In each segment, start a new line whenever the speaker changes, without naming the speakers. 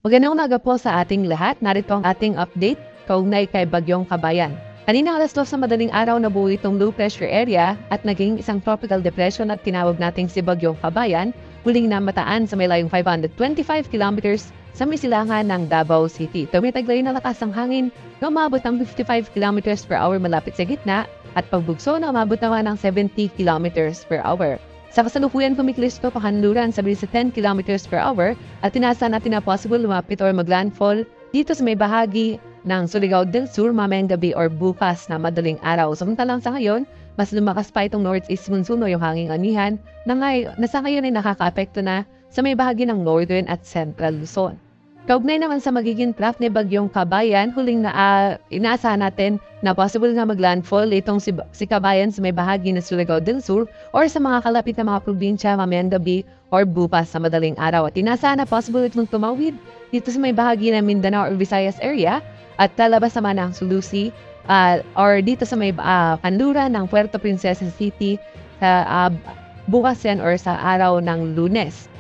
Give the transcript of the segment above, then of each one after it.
Magandang umaga po sa ating lahat. Narito ang ating update kaugnay kay Bagyong Kabayan. Kanina alas 2 sa madaling araw nabuo itong low pressure area at naging isang tropical depression at tinawag nating si Bagyong Kabayan. Huling namataan sa may layong 525 kilometers sa may silangan ng Davao City. Tumitaglay na lakas ng hangin na umabot ng 55 kilometers per hour malapit sa gitna at pagbugso na umabot naman ng 70 kilometers per hour. Sa kasalukuyan kumiklis ito pakanluran sa bilis sa 10 km per hour at tinasa natin na possible lumapit or maglandfall dito sa may bahagi ng Surigao del Sur mamayang gabi or bukas na madaling araw. Samantalang sa ngayon, mas lumakas pa itong northeast monsoon o yung hanging anihan na sa ngayon ay nakaka-apekto na sa may bahagi ng northern at central Luzon. Kaugnay naman sa magiging track ni Bagyong Kabayan, huling na inaasahan natin na possible nga maglandfall itong si Kabayan sa may bahagi ng Surigao del Sur or sa mga kalapit na mga probinsya mamayang gabi or bukas sa madaling araw. At inaasahan na possible itong tumawid dito sa may bahagi ng Mindanao or Visayas area at lalabas naman ng Sulusi or dito sa may kanluran ng Puerto Princesa City sa bukas yan or sa araw ng Lunes.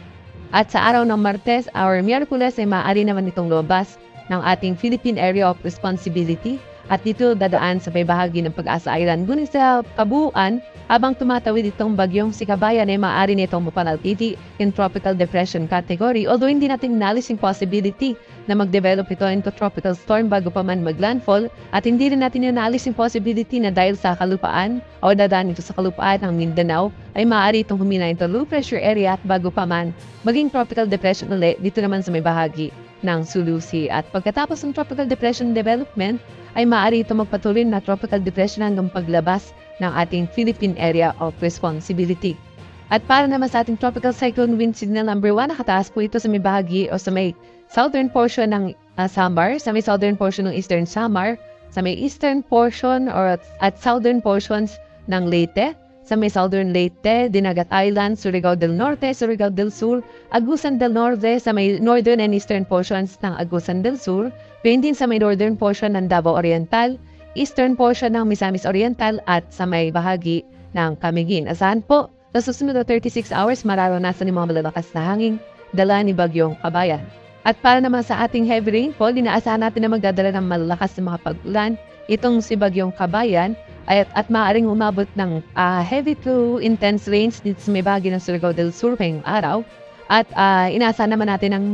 At sa araw ng Martes or Miyerkules ay maaari naman itong lumabas ng ating Philippine Area of Responsibility at dito dadaan sa may bahagi ng Pag-asa Island. Ngunit sa kabuuan, habang tumatawid itong bagyong si Kabayan ay maaari nitong mapanatili in tropical depression category, although hindi natin inalis yung possibility na mag-develop ito into tropical storm bago pa man mag-landfall at hindi rin natin inalis yung possibility na dahil sa kalupaan o dadaan ito sa kalupaan ng Mindanao ay maaari itong humina into low pressure area at bago pa man maging tropical depression ulit dito naman sa may bahagi ng Sulusi. At pagkatapos ng tropical depression development ay maaari ito magpatuloy na tropical depression hanggang paglabas ng ating Philippine Area of Responsibility. At para naman sa ating tropical cyclone wind signal number 1, nakataas po ito sa may bahagi o sa may southern portion ng Samar, sa may southern portion ng eastern Samar, sa may eastern portion or at southern portions ng Leyte, sa may southern Leyte, Dinagat Island, Surigao del Norte, Surigao del Sur, Agusan del Norte, sa may northern and eastern portions ng Agusan del Sur, gayon din sa may northern portion ng Davao Oriental, eastern portion ng Misamis Oriental at sa may bahagi ng Camiguin. Asahan po, sa susunod na 36 hours mararanasan ng mga malalakas na hangin dala ni Bagyong Kabayan. At para naman sa ating heavy rainfall, inaasahan natin na magdadala ng malalakas na mga pag-ulan itong si Bagyong Kabayan at maaaring umabot ng heavy to intense rains dito sa may bahagi ng Surigao del Sur ngayong araw. At inaasahan naman natin ng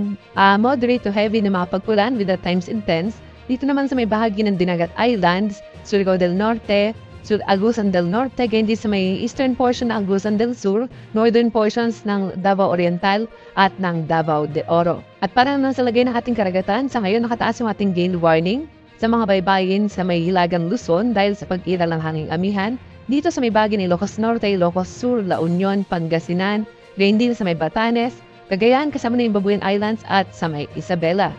moderate to heavy na mga pag-ulan with at times intense dito naman sa may bahagi ng Dinagat Islands, Surigao del Norte, Agusan del Norte, gayon din sa may eastern portion ng Agusan del Sur, northern portions ng Davao Oriental at ng Davao de Oro. At para naman sa lagay ng ating karagatan, sa ngayon nakataas yung ating gale warning sa mga baybayin sa may Hilagang Luzon dahil sa pag-iral ng hanging amihan dito sa may bahagi ng Ilocos Norte, Ilocos Sur, La Union, Pangasinan, gayon din sa may Batanes, Cagayan kasama na yung Babuyan Islands at sa may Isabela.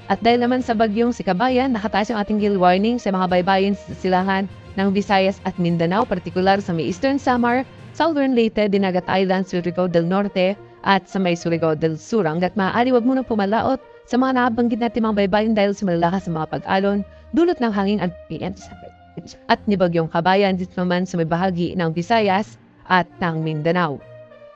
At dahil naman sa bagyong si Kabayan, nakataas yung ating gale warning sa mga baybayin sa silangan ng Visayas at Mindanao, partikular sa may Eastern Samar, Southern Leyte, Dinagat Island, Surigao del Norte at sa may Surigao del Sur. Hanggat maaari, wag munang pumalaot sa mga nakabanggit natin mga baybayin dahil sa malalakas sa mga pag-alon, dulot ng hangin at PM at ni Bagyong Kabayan dito naman sa may bahagi ng Visayas at ng Mindanao.